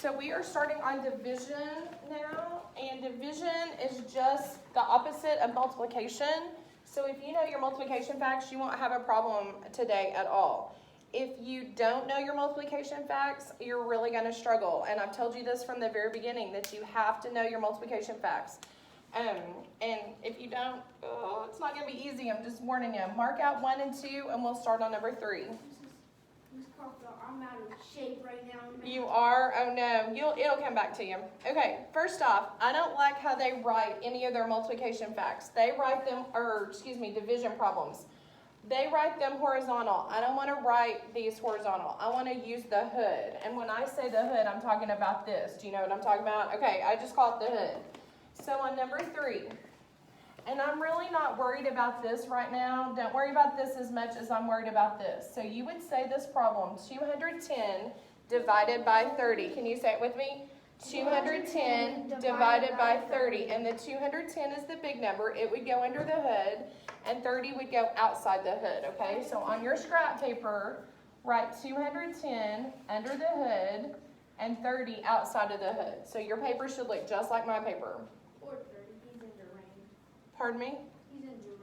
So we are starting on division now, and division is just the opposite of multiplication. So if you know your multiplication facts, you won't have a problem today at all. If you don't know your multiplication facts, you're really going to struggle. And I've told you this from the very beginning, that you have to know your multiplication facts. And if you don't, it's not going to be easy. I'm just warning you. Mark out 1 and 2, and we'll start on number 3. Ms. Carter, I'm out of shape right now. You are? Oh no, it'll come back to you. Okay, first off, I don't like how they write any of their multiplication facts. They write them, division problems. They write them horizontal. I don't want to write these horizontal. I want to use the hood. And when I say the hood, I'm talking about this. Do you know what I'm talking about? Okay, I just call it the hood. So on number 3, and I'm really not worried about this right now. Don't worry about this as much as I'm worried about this. So you would say this problem, 210 divided by 30. Can you say it with me? 210 divided by 30. And the 210 is the big number. It would go under the hood, and 30 would go outside the hood, okay? So on your scrap paper, write 210 under the hood and 30 outside of the hood. So your paper should look just like my paper. Or 30, he's in the rain. Pardon me? He's in the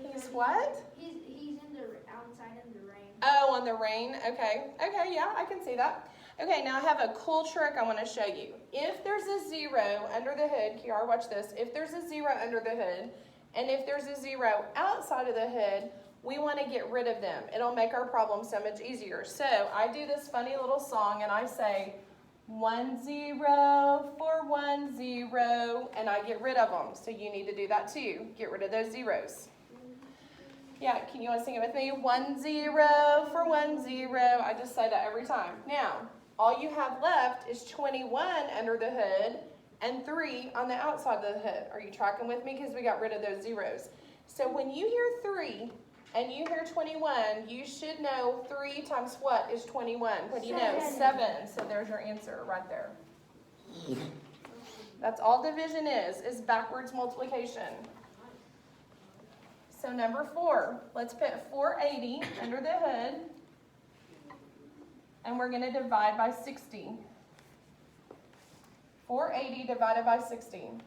rain. He's what? He's in the outside in the rain. Oh, on the rain? Okay. Okay, yeah, I can see that. Okay, now I have a cool trick I want to show you. If there's a 0 under the hood, Kiara, watch this. If there's a 0 under the hood, and if there's a 0 outside of the hood, we want to get rid of them. It'll make our problem so much easier. So I do this funny little song, and I say, 1 0 for 1 0, and I get rid of them. So you need to do that too. Get rid of those zeros. Yeah, can you want to sing it with me? 1 0 for 1 0. I just say that every time. Now, all you have left is 21 under the hood and 3 on the outside of the hood. Are you tracking with me? Because we got rid of those zeros. So when you hear 3 and you hear 21, you should know 3 times what is 21? What do you know? 7. So there's your answer right there. That's all division is backwards multiplication. So number 4, let's put 480 under the hood, and we're going to divide by 60. 480 divided by 60.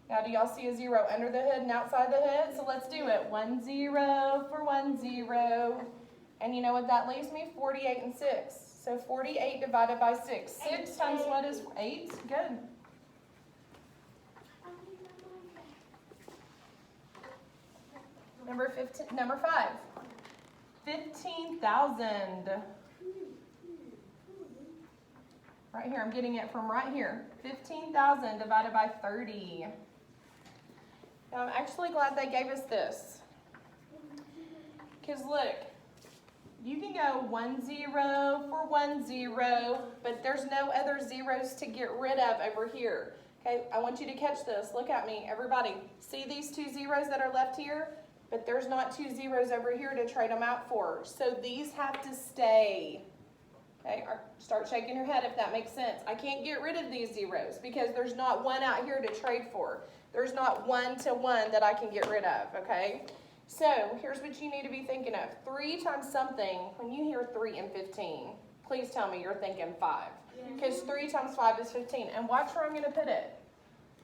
Now, do y'all see a 0 under the hood and outside the hood? So let's do it. 1 0 for 1 0. And you know what that leaves me? 48 and 6. So 48 divided by 6. 6 times what is 8? Good. Number 5. 15,000. Right here, I'm getting it from right here. 15,000 divided by 30. Now, I'm actually glad they gave us this. Because look, you can go 1 0 for 1 0, but there's no other zeros to get rid of over here. Okay, I want you to catch this. Look at me, everybody. See these 2 zeros that are left here? But there's not 2 zeros over here to trade them out for. So these have to stay. Okay, or start shaking your head if that makes sense. I can't get rid of these zeros because there's not 1 out here to trade for. There's not 1 to 1 that I can get rid of, okay? So here's what you need to be thinking of. 3 times something, when you hear 3 and 15, please tell me you're thinking 5. Because 3 times 5 is 15. And watch where I'm going to put it.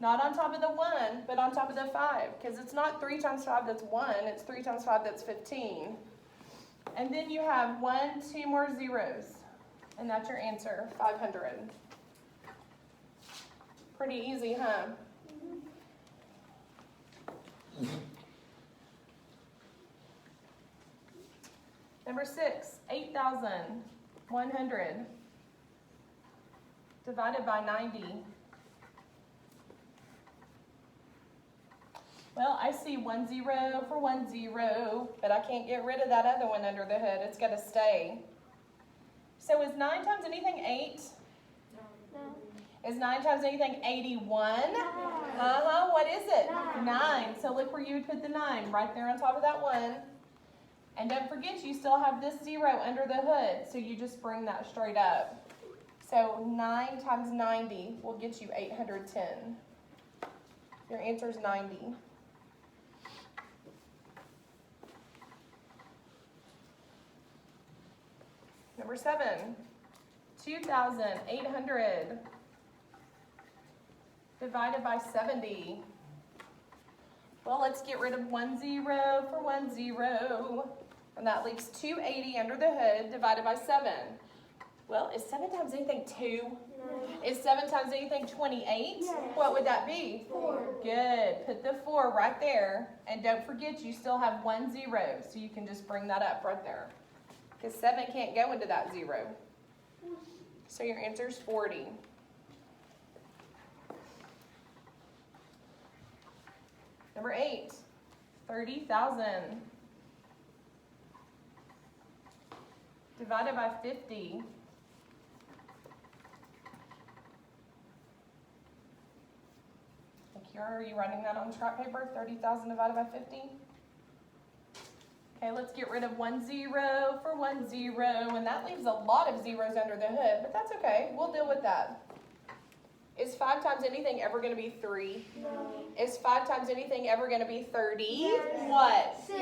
Not on top of the 1, but on top of the 5. Because it's not 3 times 5 that's 1, it's 3 times 5 that's 15. And then you have 1, 2 more zeros. And that's your answer, 500. Pretty easy, huh? Number 6, 8,100 divided by 90. Well, I see 1 0 for 1 0, but I can't get rid of that other one under the hood. It's got to stay. So is 9 times anything 8? No. Is 9 times anything 81? No. What is it? 9. So look where you would put the 9, right there on top of that 1. And don't forget, you still have this 0 under the hood, so you just bring that straight up. So 9 times 90 will get you 810. Your answer is 90. Number 7, 2,800 divided by 70. Well, let's get rid of 1 0 for 1 0. And that leaves 280 under the hood divided by 7. Well, is 7 times anything 2? No. Is 7 times anything 28? Yes. What would that be? 4. Good. Put the 4 right there. And don't forget you still have 1 0. So you can just bring that up right there. Because 7 can't go into that 0. So your answer is 40. Number 8, 30,000 divided by 50. Are you writing that on scrap paper? 30,000 divided by 50? Okay, let's get rid of 1 0 for 1 0, and that leaves a lot of zeros under the hood, but that's okay. We'll deal with that. Is 5 times anything ever going to be 3? No. Is 5 times anything ever going to be 30? Yes. What? 6.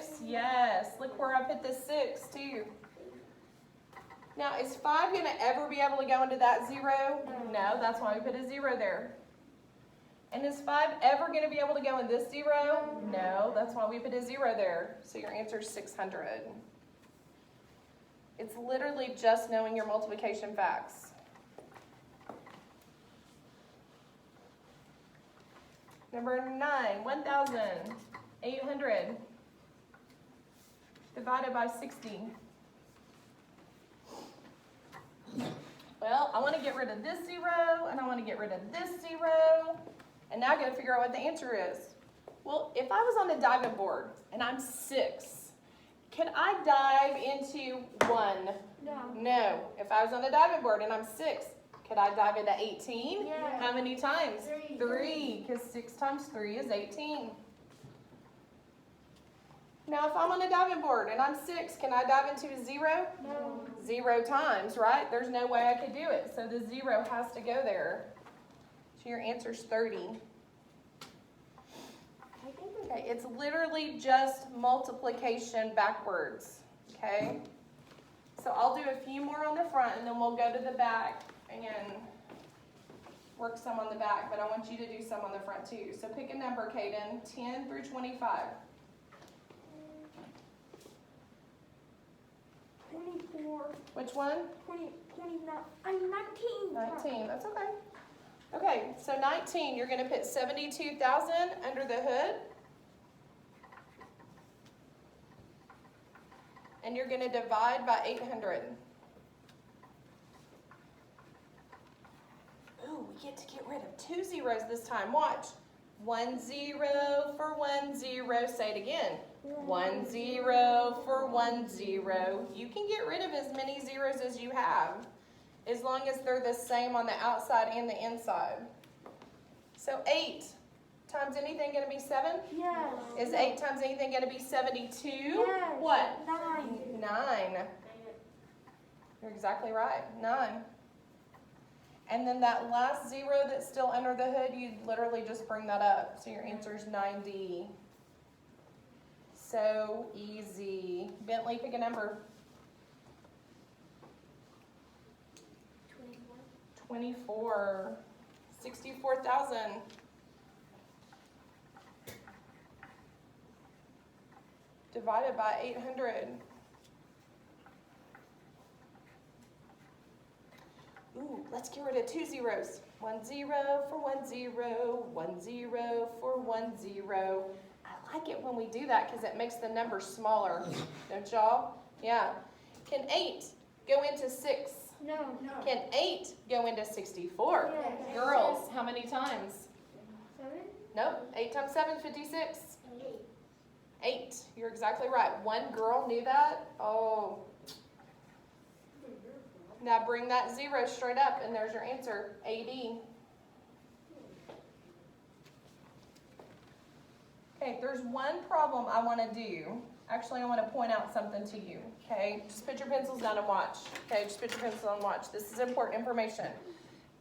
6. Yes. Look where I put the 6 too. Now, is 5 going to ever be able to go into that 0? No, that's why we put a 0 there. And is 5 ever going to be able to go in this 0? No, that's why we put a 0 there. So your answer is 600. It's literally just knowing your multiplication facts. Number 9, 1,800 divided by 60. Well, I want to get rid of this 0, and I want to get rid of this 0. And now I got to figure out what the answer is. Well, if I was on the diving board and I'm 6, could I dive into 1? No. No. If I was on the diving board and I'm 6, could I dive into 18? Yeah. How many times? 3. 3, because 6 times 3 is 18. Now, if I'm on a diving board and I'm 6, can I dive into a 0? No. 0 times, right? There's no way I could do it. So the 0 has to go there. So your answer is 30. Okay, it's literally just multiplication backwards. Okay? So I'll do a few more on the front and then we'll go to the back and work some on the back, but I want you to do some on the front too. So pick a number, Kaden, 10 through 25. 24. Which one? 29. I'm 19. 19, that's okay. Okay, so 19, you're going to put 72,000 under the hood. And you're going to divide by 800. Ooh, we get to get rid of 2 zeros this time. Watch. 1 0 for 1 0. Say it again. 1 0 for 1 0. You can get rid of as many zeros as you have, as long as they're the same on the outside and the inside. So 8 times anything going to be 7? Yes. Is 8 times anything going to be 72? Yes. What? 9. 9. You're exactly right. 9. And then that last 0 that's still under the hood, you literally just bring that up. So your answer is 90. So easy. Bentley, pick a number. 24. 64,000. Divided by 800. Ooh, let's get rid of 2 zeros. 1 0 for 1 0. 1 0 for 1 0. I like it when we do that because it makes the number smaller. Don't y'all? Yeah. Can 8 go into 6? No. Can 8 go into 64? Yes. Girls, how many times? 7. Nope. 8 times 7 is 56. 8. 8. You're exactly right. One girl knew that. Oh. Now bring that 0 straight up and there's your answer. 80. Okay, there's one problem I want to do. Actually, I want to point out something to you. Okay, just put your pencils down and watch. Okay, just put your pencils down and watch. This is important information.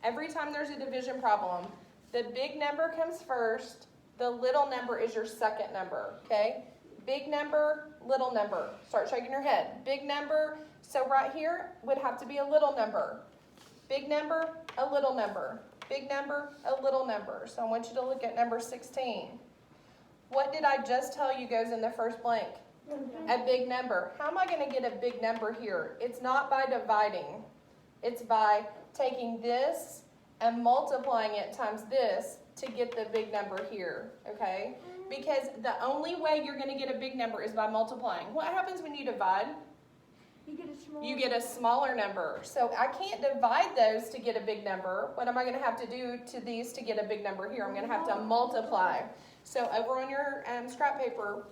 Every time there's a division problem, the big number comes first. The little number is your second number. Okay, Big number, little number. Start shaking your head. Big number, so right here would have to be a little number. Big number, a little number. Big number, a little number. So I want you to look at number 16. What did I just tell you goes in the first blank? A big number. How am I going to get a big number here? It's not by dividing. It's by taking this and multiplying it times this to get the big number here, okay? Because the only way you're going to get a big number is by multiplying. What happens when you divide? You get a smaller number. So I can't divide those to get a big number. What am I going to have to do to these to get a big number here? I'm going to have to multiply. So over on your scrap paper,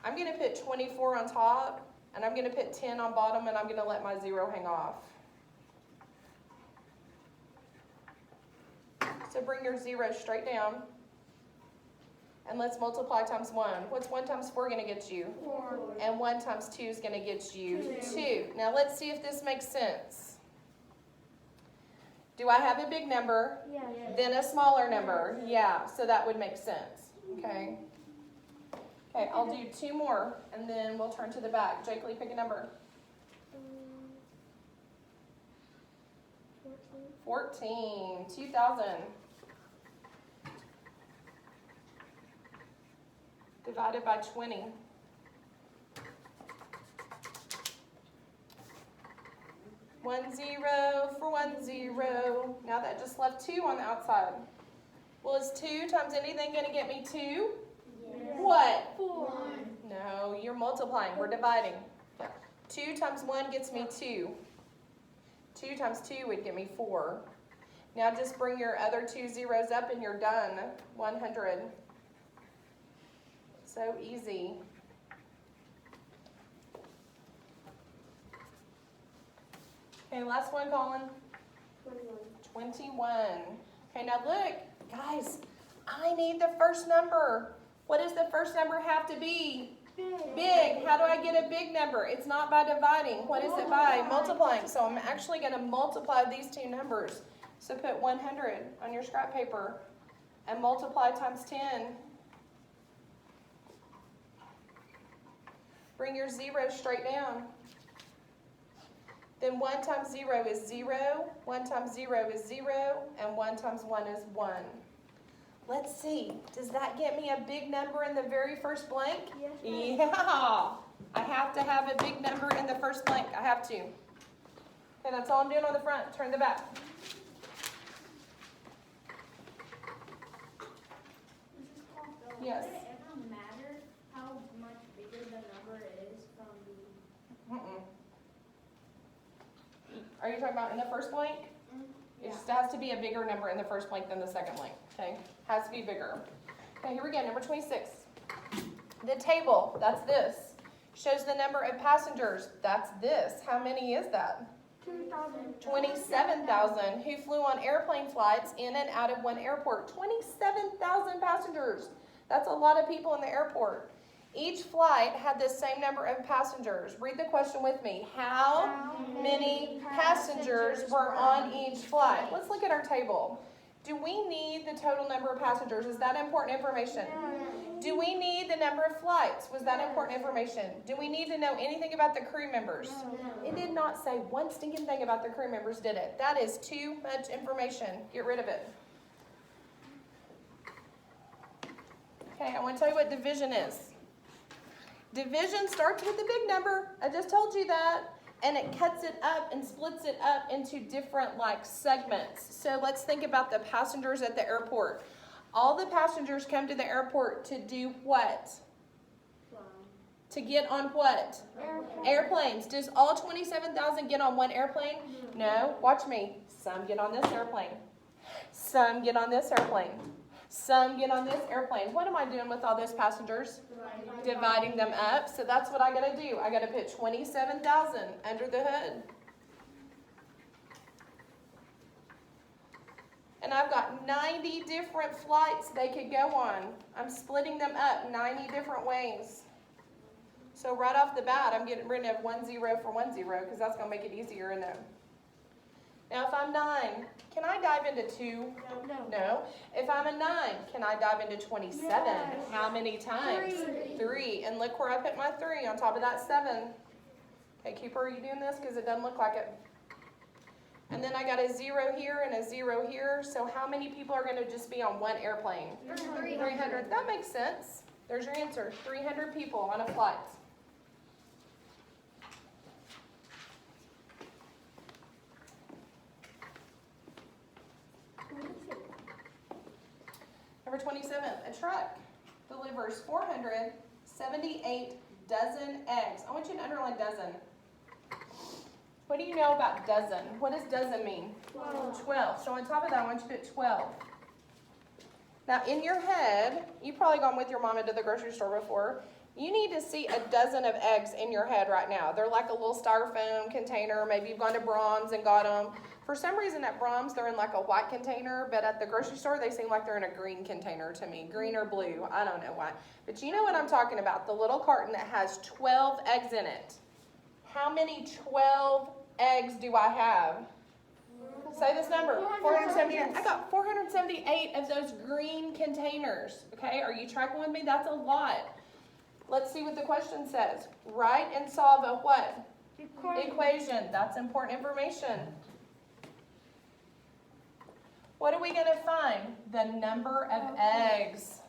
I'm going to put 24 on top, and I'm going to put 10 on bottom, and I'm going to let my 0 hang off. So bring your 0 straight down, and let's multiply times 1. What's 1 times 4 going to get you? 4. And 1 times 2 is going to get you 2. Now let's see if this makes sense. Do I have a big number? Yes. Then a smaller number? Yeah, so that would make sense. Okay. Okay, I'll do 2 more, and then we'll turn to the back. Jake Lee, pick a number. 14. 2,000. Divided by 20. One zero for 1 0. Now that just left 2 on the outside. Well, is 2 times anything going to get me 2? Yes. What? 4. No, you're multiplying. We're dividing. 2 times 1 gets me 2. 2 times 2 would get me 4. Now just bring your other 2 zeros up and you're done. 100. So easy. Okay, last one, Colin. 21. Okay, now look, guys, I need the first number. What does the first number have to be? Big. How do I get a big number? It's not by dividing. What is it by? Multiplying. So I'm actually going to multiply these 2 numbers. So put 100 on your scrap paper and multiply times 10. Bring your 0 straight down. Then 1 times 0 is 0, 1 times 0 is 0, and 1 times 1 is 1. Let's see, does that get me a big number in the very first blank? Yes. Yeah, I have to have a big number in the first blank. I have to. Okay, that's all I'm doing on the front. Turn the back. Mrs. Caulfield, Yes. would it ever matter how much bigger the number is from the... Mm-mm. Are you talking about in the first blank? It Yeah. just has to be a bigger number in the first blank than the second blank, okay? Has to be bigger. Okay, here we go, number 26. The table, that's this. Shows the number of passengers, that's this. How many is that? 2,000. 27,000. Who flew on airplane flights in and out of one airport? 27,000 passengers. That's a lot of people in the airport. Each flight had the same number of passengers. Read the question with me. How many passengers were on each flight? Let's look at our table. Do we need the total number of passengers? Is that important information? Do we need the number of flights? Was that important information? Do we need to know anything about the crew members? It did not say one stinking thing about the crew members, did it? That is too much information. Get rid of it. Okay, I want to tell you what division is. Division starts with the big number. I just told you that. And it cuts it up and splits it up into different segments. So let's think about the passengers at the airport. All the passengers come to the airport to do what? To get on what? Airplanes. Does all 27,000 get on one airplane? No. Watch me. Some get on this airplane. Some get on this airplane. Some get on this airplane. What am I doing with all those passengers? Dividing them up. So that's what I got to do. I got to put 27,000 under the hood. And I've got 90 different flights they could go on. I'm splitting them up 90 different ways. So right off the bat, I'm getting rid of 1 0 for 1 0 because that's going to make it easier. And now if I'm 9, can I dive into 2? No. If I'm a 9, can I dive into 27? Yes. How many times? 3. 3. And look where I put my 3 on top of that 7. Okay, Keeper, are you doing this? Because it doesn't look like it. And then I got a 0 here and a 0 here. So how many people are going to just be on one airplane? 300. That makes sense. There's your answer. 300 people on a flight. Number 27, a truck delivers 478 dozen eggs. I want you to underline dozen. What do you know about dozen? What does dozen mean? 12. So on top of that, I want you to put 12. Now in your head, you've probably gone with your mama to the grocery store before. You need to see a dozen of eggs in your head right now. They're like a little styrofoam container. Maybe you've gone to Brahms and got them. For some reason at Brahms, they're in like a white container, but at the grocery store, they seem like they're in a green container to me. Green or blue, I don't know why. But you know what I'm talking about, the little carton that has 12 eggs in it. How many 12 eggs do I have? Say this number, 478. I got 478 of those green containers, okay? Are you tracking with me? That's a lot. Let's see what the question says. Write and solve a what? Equation. That's important information. What are we going to find? The number of eggs.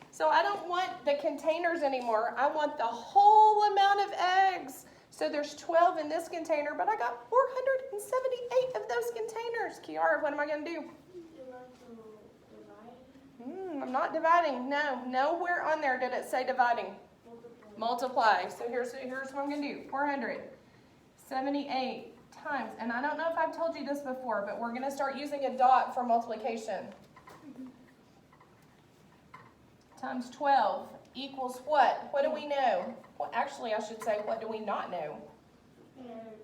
So I don't want the containers anymore. I want the whole amount of eggs. So there's 12 in this container, but I got 478 of those containers. Kiara, what am I going to do? I'm not dividing. No, nowhere on there did it say dividing. Multiply. So here's what I'm going to do. 478 times. And I don't know if I've told you this before, but we're going to start using a dot for multiplication. Times 12 equals what? What do we know? Well, actually, I should say, what do we not know?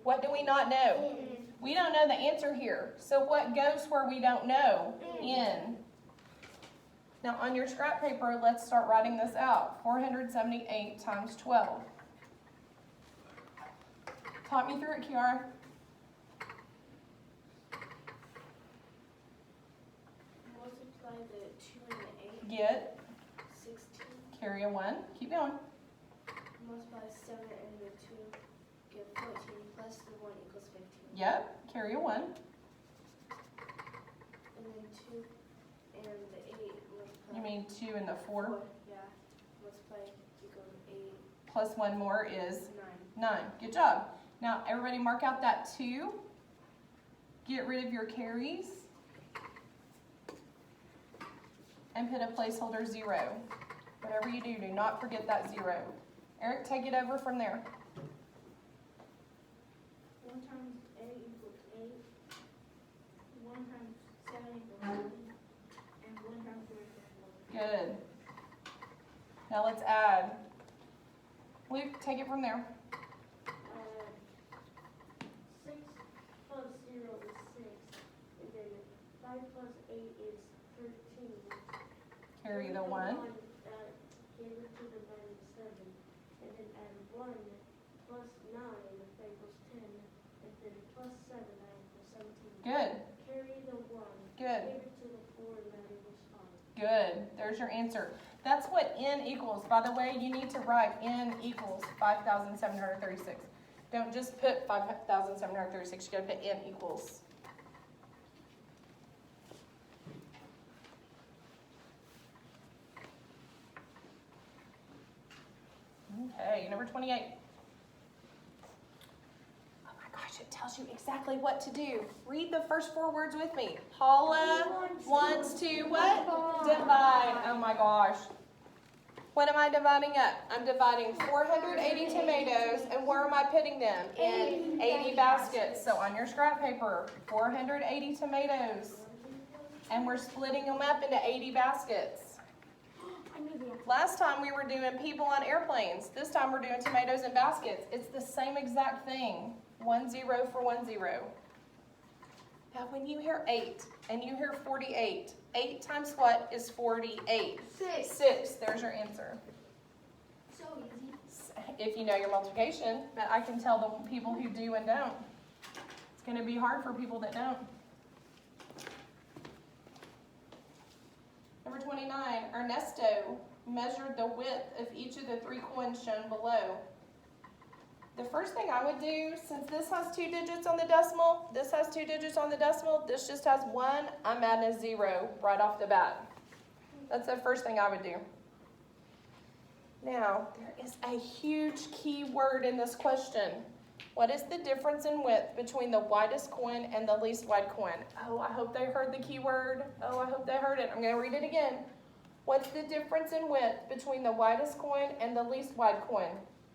What do we not know? We don't know the answer here. So what goes where we don't know? N. Now on your scrap paper, let's start writing this out. 478 times 12. Talk me through it, Kiara. Multiply the 2 and the 8. Get. 16. Carry a 1. Keep going. Multiply 7 and the 2. Get 14 plus the 1 equals 15. Yep. Carry a 1. And then 2 and the 8 multiply. You mean 2 and the 4? Yeah. Multiply equals 8. Plus 1 more is 9. 9. Good job. Now everybody mark out that 2. Get rid of your carries. And put a placeholder 0. Whatever you do, do not forget that 0. Eric, take it over from there. 1 times 8 equals 8. 1 times 7 equals 9. And 1 times 3 equals 4. Good. Now let's add. Luke, take it from there. 6 plus 0 is 6. And then 5 plus 8 is 13. Carry the 1. Give it to the minus 7. And then add 1 plus 9 that equals 10. And then plus 7 that equals 17. Good. Carry the 1. Good. Give it to the 4 and that equals 5. Good. There's your answer. That's what n equals. By the way, you need to write n equals 5,736. Don't just put 5,736. You got to put n equals. Okay, number 28. Oh my gosh, it tells you exactly what to do. Read the first 4 words with me. Paula wants to what? Divide. Oh my gosh. What am I dividing up? I'm dividing 480 tomatoes, and where am I putting them? In 80 baskets. So on your scrap paper, 480 tomatoes, and we're splitting them up into 80 baskets. Last time we were doing people on airplanes. This time we're doing tomatoes in baskets. It's the same exact thing. 1 0 for 1 0. Now when you hear 8 and you hear 48, 8 times what is 48? 6. There's your answer. So easy. If you know your multiplication, but I can tell the people who do and don't. It's gonna be hard for people that don't. Number 29, Ernesto measured the width of each of the 3 coins shown below. The first thing I would do, since this has 2 digits on the decimal, this has 2 digits on the decimal, this just has 1, I'm adding a 0 right off the bat. That's the first thing I would do. Now, there is a huge key word in this question. What is the difference in width between the widest coin and the least wide coin? Oh, I hope they heard the key word. Oh, I hope they heard it. I'm going to read it again. What's the difference in width between the widest coin and the least wide coin?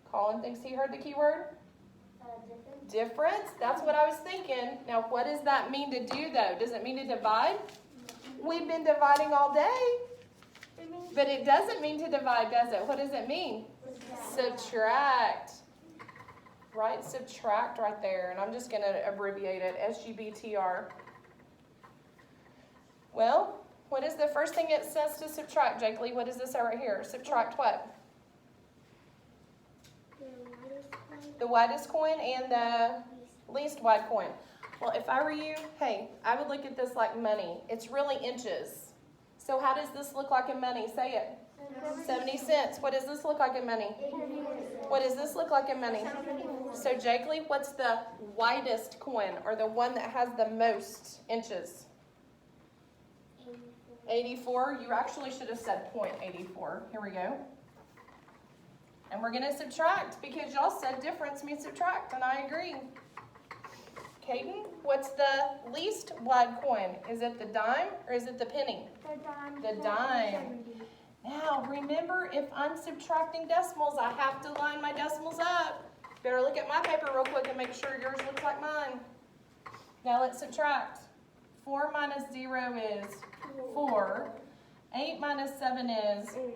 Colin thinks he heard the key word. Difference? That's what I was thinking. Now, what does that mean to do, though? Does it mean to divide? We've been dividing all day. But it doesn't mean to divide, does it? What does it mean? Subtract. Write subtract right there, and I'm just going to abbreviate it, SGBTR. Well, what is the first thing it says to subtract, Jake Lee? What does this say right here? Subtract what? The widest coin and the least wide coin. Well, if I were you, hey, I would look at this like money. It's really inches. So how does this look like in money? Say it. 70 cents. What does this look like in money? What does this look like in money? So, Jake Lee, what's the widest coin, or the one that has the most inches? 84. You actually should have said 0.84. Here we go. And we're going to subtract, because y'all said difference means subtract, and I agree. Caden, what's the least wide coin? Is it the dime or is it the penny? The dime. Now, remember, if I'm subtracting decimals, I have to line my decimals up. Better look at my paper real quick and make sure yours looks like mine. Now let's subtract. 4 minus 0 is 4. 8 minus 7 is 8.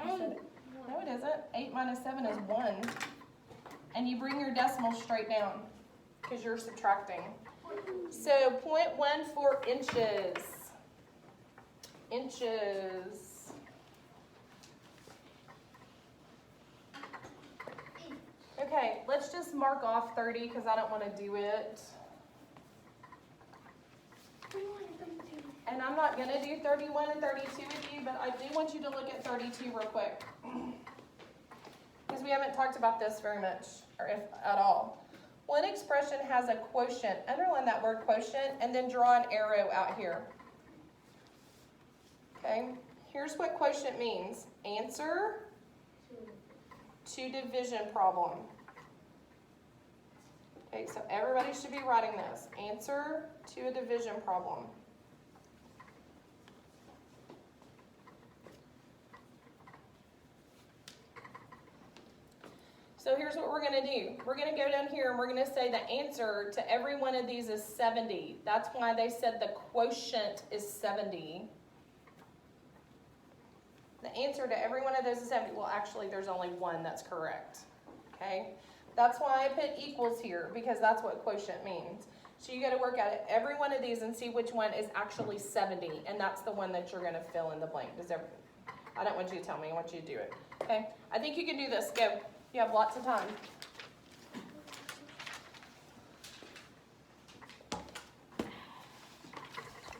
No, it isn't. 8 minus 7 is 1. And you bring your decimals straight down because you're subtracting. So 0.14 inches. Inches. Okay, let's just mark off 30 because I don't want to do it. And I'm not going to do 31 and 32 with you, but I do want you to look at 32 real quick. Because we haven't talked about this very much, or if at all. One expression has a quotient. Underline that word quotient and then draw an arrow out here. Okay, here's what quotient means. Answer to division problem. Okay, so everybody should be writing this. Answer to a division problem. So here's what we're going to do. We're going to go down here and we're going to say the answer to every one of these is 70. That's why they said the quotient is 70. The answer to every one of those is 70. Well, actually, there's only one that's correct. Okay? That's why I put equals here, because that's what quotient means. So you got to work at every one of these and see which one is actually 70, and that's the one that you're going to fill in the blank. I don't want you to tell me. I want you to do it. Okay? I think you can do this. Go. You have lots of time.